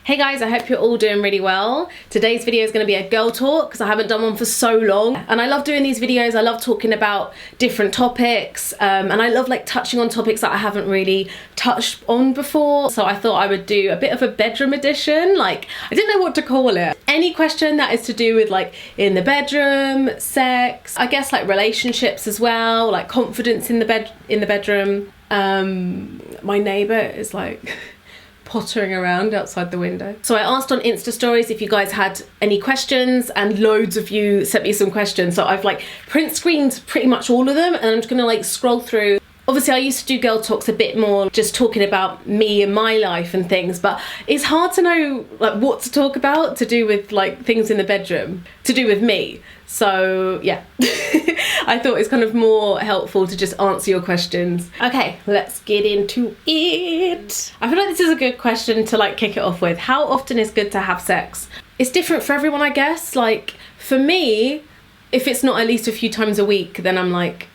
Hey guys, I hope you're all doing really well. Today's video is going to be a girl talk because I haven't done one for so long. And I love doing these videos. I love talking about different topics and I love like touching on topics that I haven't really touched on before. So I thought I would do a bit of a bedroom edition. Like, I didn't know what to call it. Any question that is to do with like in the bedroom, sex, I guess like relationships as well, like confidence in the bedroom. My neighbour is like pottering around outside the window. So I asked on Insta stories if you guys had any questions, and loads of you sent me some questions. So I've like print screened pretty much all of them, and I'm just gonna like scroll through. Obviously I used to do girl talks a bit more just talking about me and my life and things, but it's hard to know like what to talk about to do with like things in the bedroom, to do with me. So yeah, I thought it's kind of more helpful to just answer your questions. Okay, let's get into it. I feel like this is a good question to like kick it off with. How often is good to have sex? It's different for everyone, I guess. Like for me, if it's not at least a few times a week, then I'm like,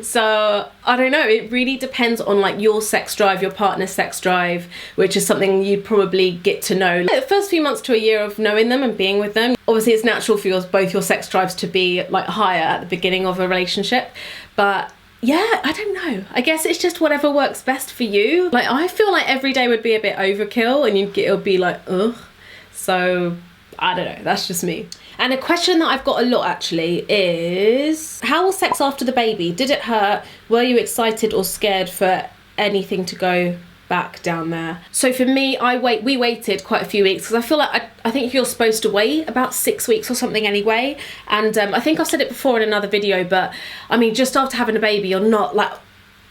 So I don't know, it really depends on like your sex drive, your partner's sex drive, which is something you probably get to know the first few months to a year of knowing them and being with them. Obviously it's natural for both your sex drives to be like higher at the beginning of a relationship, but yeah, I don't know, I guess it's just whatever works best for you. Like I feel like every day would be a bit overkill and it'll be like ugh. So I don't know, that's just me. And a question that I've got a lot actually is, how was sex after the baby? Did it hurt? Were you excited or scared for anything to go back down there? So for me, we waited quite a few weeks because I feel like I think you're supposed to wait about 6 weeks or something anyway. And I think I've said it before in another video, but I mean, just after having a baby, you're not like,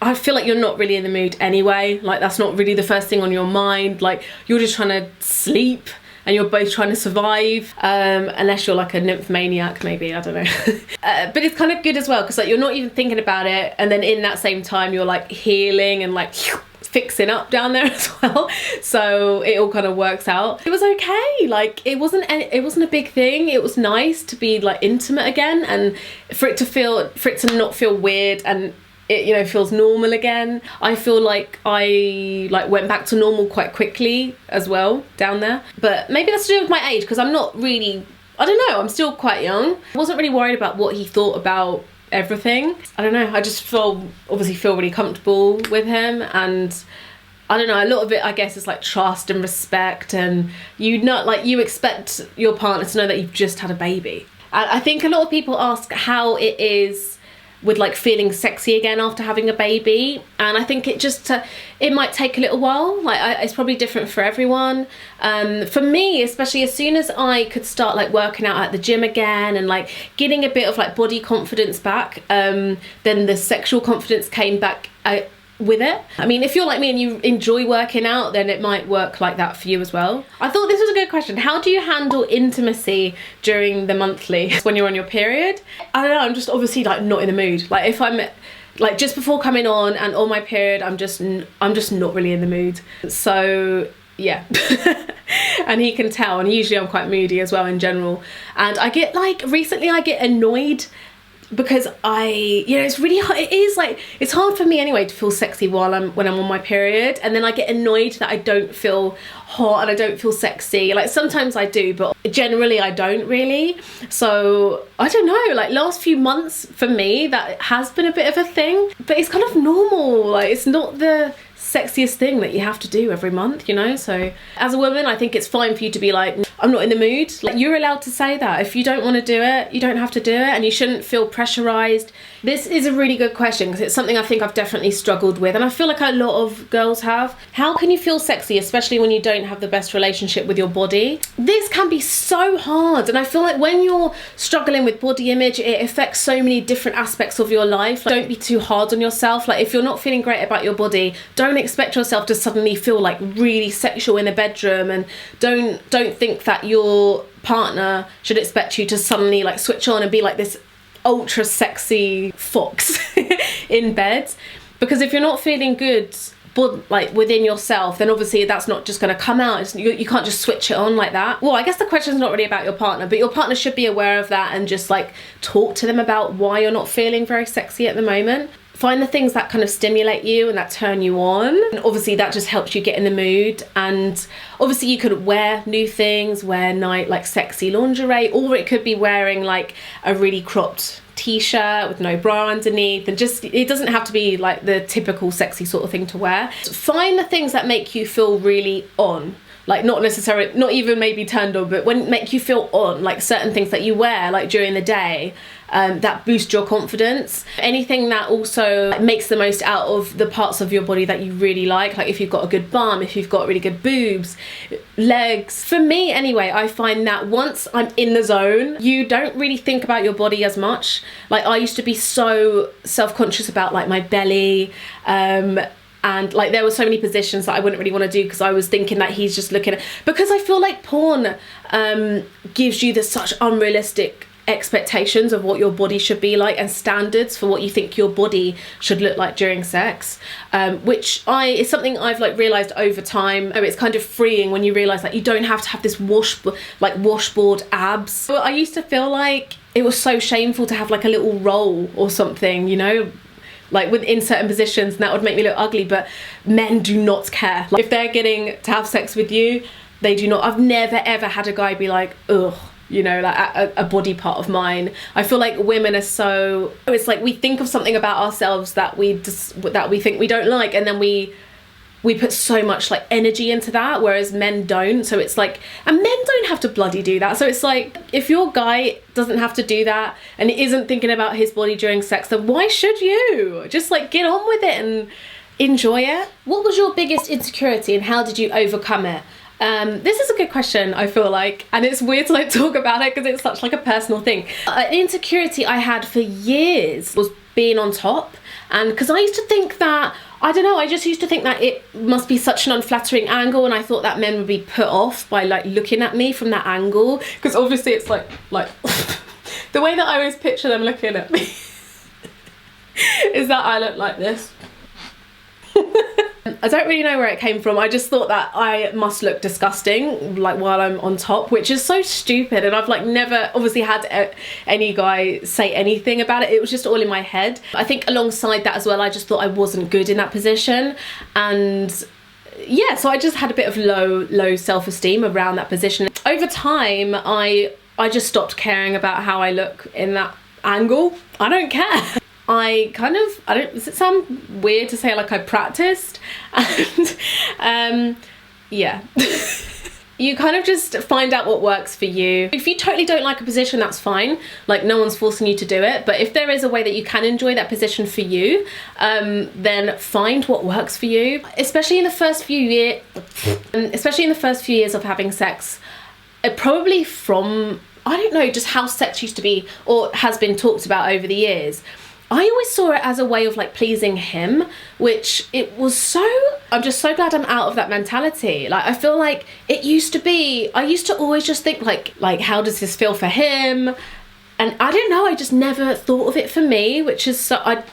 I feel like you're not really in the mood anyway. Like that's not really the first thing on your mind. Like you're just trying to sleep and you're both trying to survive, unless you're like a nymphomaniac maybe, I don't know. But it's kind of good as well because like you're not even thinking about it, and then in that same time you're like healing and like fixing up down there as well. So it all kind of works out. It was okay, like it wasn't a big thing. It was nice to be like intimate again, and for it to not feel weird, and it, you know, feels normal again. I feel like I like went back to normal quite quickly as well down there. But maybe that's to do with my age because I'm not really, I don't know, I'm still quite young. I wasn't really worried about what he thought about everything. I don't know, I just obviously feel really comfortable with him, and I don't know, a lot of it I guess is like trust and respect, and you expect your partner to know that you've just had a baby. I think a lot of people ask how it is with like feeling sexy again after having a baby, and I think it might take a little while. Like it's probably different for everyone. For me especially, as soon as I could start like working out at the gym again and like getting a bit of like body confidence back, then the sexual confidence came back with it. I mean, if you're like me and you enjoy working out, then it might work like that for you as well. I thought this was a good question. How do you handle intimacy during the monthly when you're on your period? I don't know, I'm just obviously like not in the mood. Like if I'm like just before coming on and on my period, I'm just not really in the mood. So yeah. And he can tell, and usually I'm quite moody as well in general. And I get like, recently I get annoyed because it's really hard. It's hard for me anyway to feel sexy when I'm on my period, and then I get annoyed that I don't feel hot and I don't feel sexy. Like sometimes I do, but generally I don't really. So I don't know, like last few months for me that has been a bit of a thing, but it's kind of normal. Like it's not the sexiest thing that you have to do every month, you know. So as a woman, I think it's fine for you to be like, I'm not in the mood. Like you're allowed to say that. If you don't want to do it, you don't have to do it, and you shouldn't feel pressurized. This is a really good question because it's something I think I've definitely struggled with, and I feel like a lot of girls have. How can you feel sexy, especially when you don't have the best relationship with your body? This can be so hard, and I feel like when you're struggling with body image, it affects so many different aspects of your life. Like, don't be too hard on yourself. Like if you're not feeling great about your body, don't expect yourself to suddenly feel like really sexual in the bedroom, and don't think that your partner should expect you to suddenly like switch on and be like this ultra sexy fox in bed. Because if you're not feeling good but like within yourself, then obviously that's not just going to come out. You can't just switch it on like that. Well, I guess the question's not really about your partner, but your partner should be aware of that and just like talk to them about why you're not feeling very sexy at the moment. find the things that kind of stimulate you and that turn you on. And obviously that just helps you get in the mood. And obviously you could wear new things, wear like sexy lingerie, or it could be wearing like a really cropped t-shirt with no bra underneath, and just, it doesn't have to be like the typical sexy sort of thing to wear. So find the things that make you feel really on. Like not necessarily, not even maybe turned on, but when make you feel on, like certain things that you wear like during the day that boost your confidence. Anything that also makes the most out of the parts of your body that you really like if you've got a good bum, if you've got really good boobs, legs. For me anyway, I find that once I'm in the zone, you don't really think about your body as much. Like I used to be so self-conscious about like my belly, and like there were so many positions that I wouldn't really want to do because I was thinking that he's just looking at, because I feel like porn gives you such unrealistic expectations of what your body should be like and standards for what you think your body should look like during sex, which is something I've like realized over time. It's kind of freeing when you realize that you don't have to have this washboard abs. So I used to feel like it was so shameful to have like a little roll or something, you know, like within certain positions, and that would make me look ugly. But men do not care. Like if they're getting to have sex with you, they do not. I've never ever had a guy be like, ugh, you know, like a body part of mine. I feel like women are so, it's like we think of something about ourselves that we think we don't like, and then we put so much like energy into that, whereas men don't. So it's like, and men don't have to bloody do that. So it's like, if your guy doesn't have to do that and isn't thinking about his body during sex, then why should you? Just like get on with it and enjoy it. What was your biggest insecurity and how did you overcome it? This is a good question, I feel like, and it's weird to like talk about it because it's such like a personal thing. An insecurity I had for years was being on top, and because I used to think that, I don't know, I just used to think that it must be such an unflattering angle, and I thought that men would be put off by like looking at me from that angle, because obviously it's like the way that I always picture them looking at me is that I look like this. I don't really know where it came from. I just thought that I must look disgusting like while I'm on top, which is so stupid, and I've like never obviously had any guy say anything about it. It was just all in my head. I think alongside that as well, I just thought I wasn't good in that position, and yeah, so I just had a bit of low self-esteem around that position. Over time, I just stopped caring about how I look in that angle. I don't care. Does it sound weird to say like I practiced? And yeah. You kind of just find out what works for you. If you totally don't like a position, that's fine. Like no one's forcing you to do it. But if there is a way that you can enjoy that position for you, then find what works for you. Especially in the first few years of having sex, probably from, I don't know, just how sex used to be or has been talked about over the years. I always saw it as a way of like pleasing him, which it was so, I'm just so glad I'm out of that mentality. Like I feel like it used to be, I used to always just think like how does this feel for him? And I don't know, I just never thought of it for me, which is so,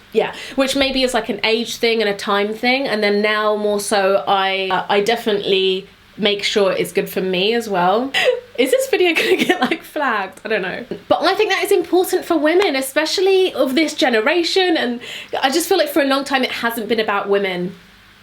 which maybe is like an age thing and a time thing. And then now more so I definitely make sure it's good for me as well. Is this video gonna get like flagged? I don't know. But I think that is important for women, especially of this generation. And I just feel like for a long time it hasn't been about women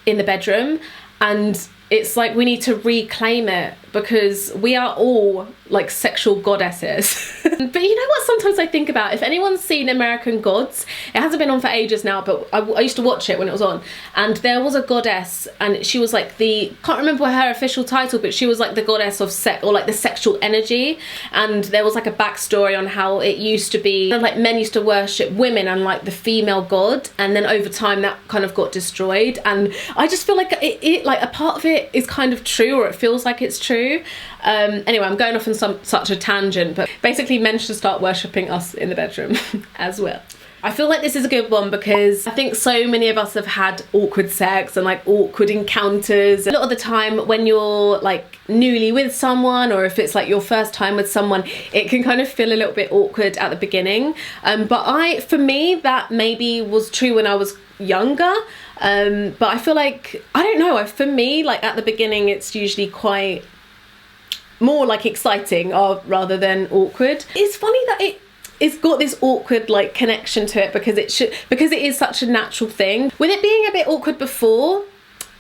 in the bedroom, and it's like we need to reclaim it because we are all like sexual goddesses. But you know what sometimes I think about, if anyone's seen American Gods, it hasn't been on for ages now, but I used to watch it when it was on, and there was a goddess, and she was like can't remember her official title, but she was like the goddess of sex, or like the sexual energy. And there was like a backstory on how it used to be like men used to worship women and like the female god, and then over time that kind of got destroyed. And I just feel like it like a part of it is kind of true, or it feels like it's true. Anyway, I'm going off on such a tangent, but basically men should start worshipping us in the bedroom as well. I feel like this is a good one because I think so many of us have had awkward sex and like awkward encounters. A lot of the time when you're like newly with someone, or if it's like your first time with someone, it can kind of feel a little bit awkward at the beginning. But for me, that maybe was true when I was younger. But I feel like, I don't know, for me, like at the beginning, it's usually quite more like exciting rather than awkward. It's funny that it's got this awkward like connection to it because it is such a natural thing. With it being a bit awkward before,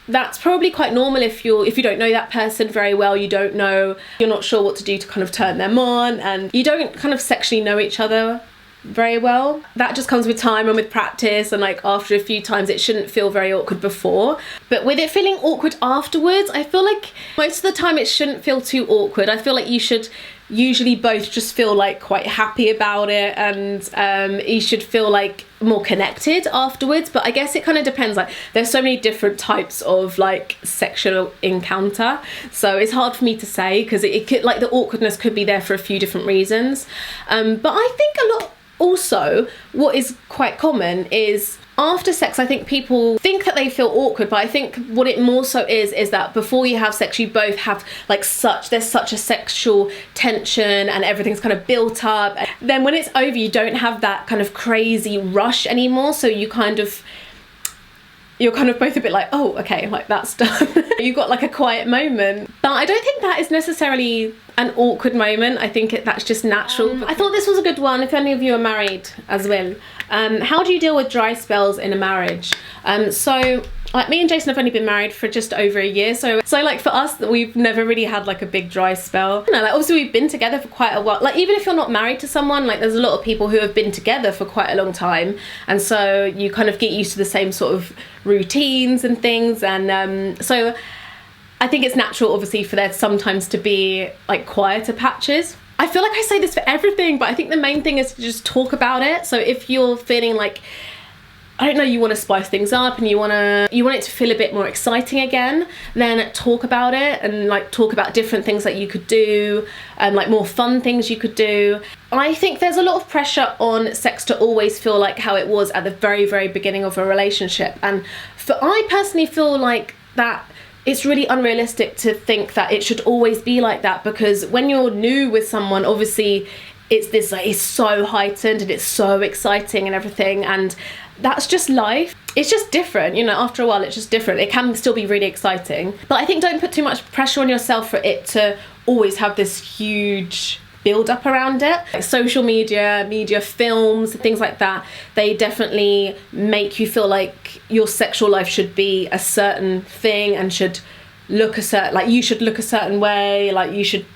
that's probably quite normal if you don't know that person very well, you're not sure what to do to kind of turn them on, and you don't kind of sexually know each other very well. That just comes with time and with practice, and like after a few times it shouldn't feel very awkward before. But with it feeling awkward afterwards, I feel like most of the time it shouldn't feel too awkward. I feel like you should usually both just feel like quite happy about it, and you should feel like more connected afterwards. But I guess it kind of depends, like there's so many different types of like sexual encounter, so it's hard for me to say because it could, like the awkwardness could be there for a few different reasons. But I think a lot also what is quite common is after sex, I think people think that they feel awkward, but I think what it more so is that before you have sex, you both have like there's such a sexual tension and everything's kind of built up. Then when it's over, you don't have that kind of crazy rush anymore. So you're kind of both a bit like, oh, okay, like that's done. You've got like a quiet moment. But I don't think that is necessarily an awkward moment. I think that's just natural. I thought this was a good one if any of you are married as well. How do you deal with dry spells in a marriage? So like me and Jason have only been married for just over a year, so like for us we've never really had like a big dry spell. You know, like obviously we've been together for quite a while. Like even if you're not married to someone, like there's a lot of people who have been together for quite a long time, and so you kind of get used to the same sort of routines and things, and so I think it's natural obviously for there sometimes to be like quieter patches. I feel like I say this for everything, but I think the main thing is to just talk about it. So if you're feeling like, I don't know, you want to spice things up and you want it to feel a bit more exciting again, then talk about it and like talk about different things that you could do and like more fun things you could do. I think there's a lot of pressure on sex to always feel like how it was at the very, very beginning of a relationship. And I personally feel like that it's really unrealistic to think that it should always be like that, because when you're new with someone, obviously it's so heightened and it's so exciting and everything, and that's just life. It's just different, you know, after a while it's just different. It can still be really exciting, but I think don't put too much pressure on yourself for it to always have this huge build up around it. Like social media, films, things like that, they definitely make you feel like your sexual life should be a certain thing and should look a certain, like you should look a certain way, like you should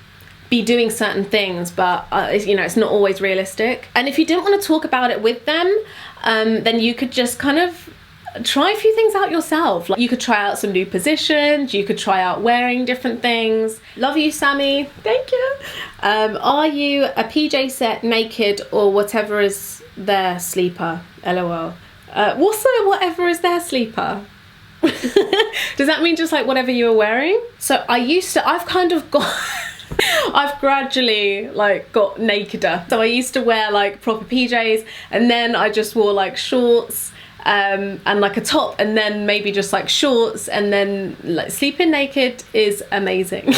be doing certain things, but you know, it's not always realistic. And if you didn't want to talk about it with them, then you could just kind of try a few things out yourself. Like you could try out some new positions, you could try out wearing different things. Love you, Sammy. Thank you. Are you a PJ set, naked, or whatever is their sleeper? LOL. What's the whatever is their sleeper? Does that mean just like whatever you were wearing? So I've kind of got I've gradually like got nakeder. So I used to wear like proper PJs, and then I just wore like shorts and like a top, and then maybe just like shorts, and then like sleeping naked is amazing.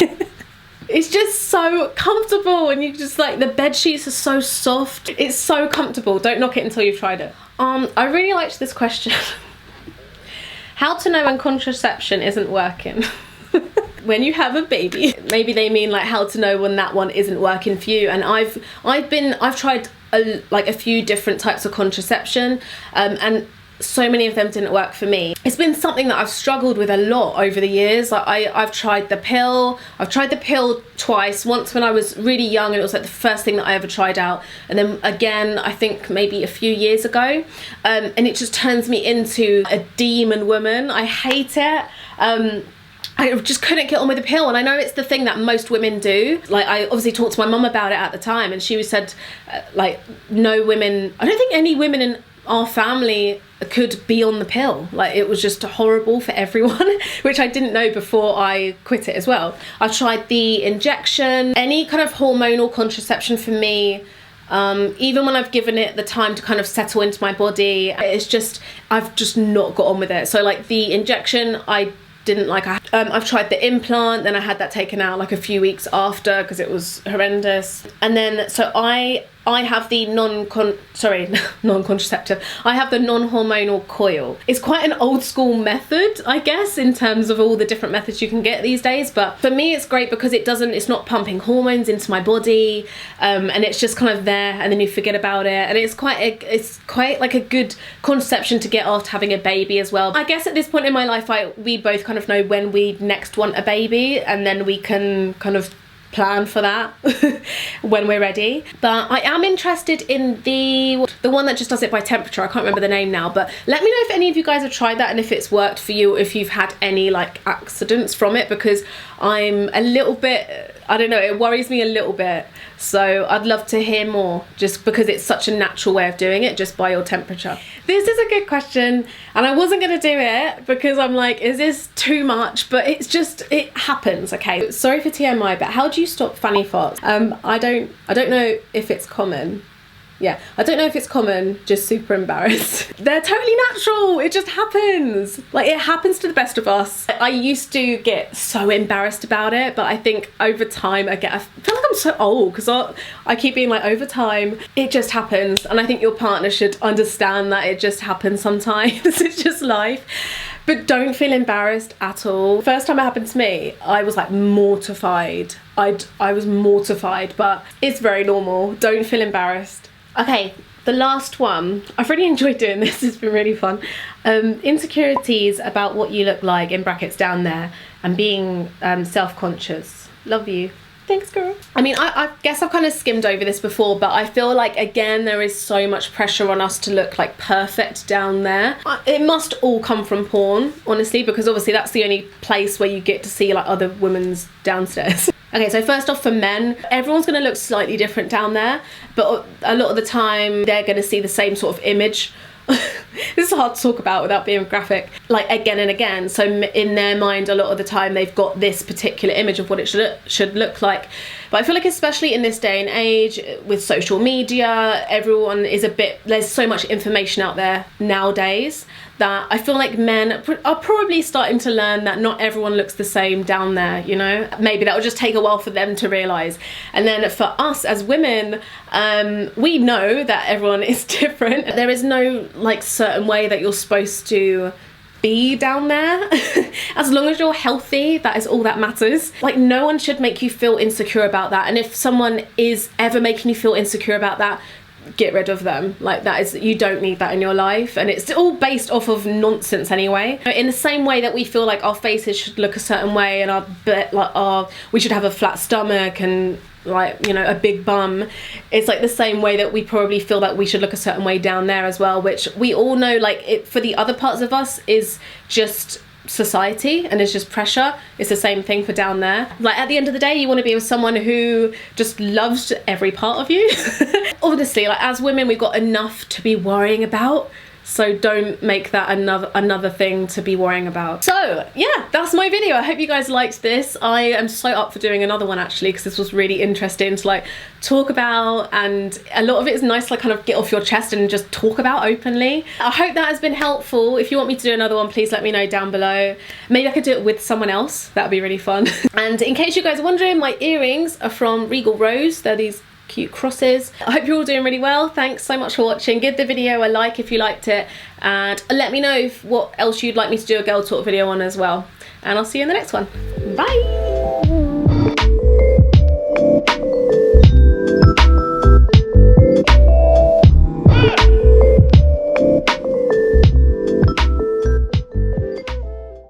It's just so comfortable, and you just like, the bed sheets are so soft. It's so comfortable. Don't knock it until you've tried it. I really liked this question. How to know when contraception isn't working? When you have a baby. Maybe they mean like how to know when that one isn't working for you. And I've tried a few different types of contraception, and so many of them didn't work for me. It's been something that I've struggled with a lot over the years. Like I've tried the pill. I've tried the pill twice. Once when I was really young, and it was like the first thing that I ever tried out. And then again, I think maybe a few years ago. And it just turns me into a demon woman. I hate it. I just couldn't get on with the pill, and I know it's the thing that most women do. Like I obviously talked to my mum about it at the time, and she said like no women, I don't think any women in our family could be on the pill. Like it was just horrible for everyone, which I didn't know before I quit it as well. I've tried the injection, any kind of hormonal contraception for me. Even when I've given it the time to kind of settle into my body, I've just not got on with it. So like the injection, I didn't like. I've tried the implant, then I had that taken out like a few weeks after because it was horrendous. And then so I I have the non-contraceptive. I have the non-hormonal coil. It's quite an old school method, I guess, in terms of all the different methods you can get these days. But for me, it's great because it's not pumping hormones into my body, and it's just kind of there, and then you forget about it. And it's quite like a good contraception to get after having a baby as well. I guess at this point in my life, we both kind of know when we next want a baby, and then we can kind of plan for that when we're ready. But I am interested in the one that just does it by temperature. I can't remember the name now, but let me know if any of you guys have tried that and if it's worked for you, or if you've had any like accidents from it, because I'm a little bit, I don't know, it worries me a little bit. So I'd love to hear more, just because it's such a natural way of doing it, just by your temperature. This is a good question, and I wasn't gonna do it because I'm like, is this too much? But it's just, it happens, okay? Sorry for TMI, but how do you stop fanny farts? I don't know if it's common. Yeah, I don't know if it's common, just super embarrassed. They're totally natural, it just happens. Like, it happens to the best of us. I used to get so embarrassed about it, but I think over time I feel like I'm so old, because I keep being like, over time, it just happens. And I think your partner should understand that it just happens sometimes. It's just life. But don't feel embarrassed at all. First time it happened to me, I was like mortified. I was mortified, but it's very normal. Don't feel embarrassed. Okay, the last one. I've really enjoyed doing this, it's been really fun. Insecurities about what you look like, in brackets down there, and being self-conscious. Love you. Thanks, girl. I mean, I guess I've kind of skimmed over this before, but I feel like, again, there is so much pressure on us to look like perfect down there. It must all come from porn, honestly, because obviously that's the only place where you get to see like other women's downstairs. Okay, so first off, for men, everyone's gonna look slightly different down there, but a lot of the time they're gonna see the same sort of image. This is hard to talk about without being graphic, like again and again. So in their mind, a lot of the time they've got this particular image of what it should look like. But I feel like, especially in this day and age with social media, everyone is there's so much information out there nowadays that I feel like men are probably starting to learn that not everyone looks the same down there, you know? Maybe that will just take a while for them to realise. And then for us as women, we know that everyone is different. There is no like certain way that you're supposed to be down there. As long as you're healthy, that is all that matters. Like, no one should make you feel insecure about that. And if someone is ever making you feel insecure about that, get rid of them. Like, you don't need that in your life, and it's all based off of nonsense anyway. In the same way that we feel like our faces should look a certain way, and we should have a flat stomach and, like, you know, a big bum, it's like the same way that we probably feel that we should look a certain way down there as well, which we all know, like, it for the other parts of us is just society and it's just pressure. It's the same thing for down there. Like, at the end of the day, you want to be with someone who just loves every part of you. Honestly, like, as women, we've got enough to be worrying about, so don't make that another thing to be worrying about. So yeah, that's my video. I hope you guys liked this. I am so up for doing another one, actually, because this was really interesting to like talk about, and a lot of it is nice to like kind of get off your chest and just talk about openly. I hope that has been helpful. If you want me to do another one, please let me know down below. Maybe I could do it with someone else. That'd be really fun. And in case you guys are wondering, my earrings are from Regal Rose. They're these cute crosses. I hope you're all doing really well. Thanks so much for watching. Give the video a like if you liked it, and let me know what else you'd like me to do a girl talk video on as well. And I'll see you in the next one. Bye.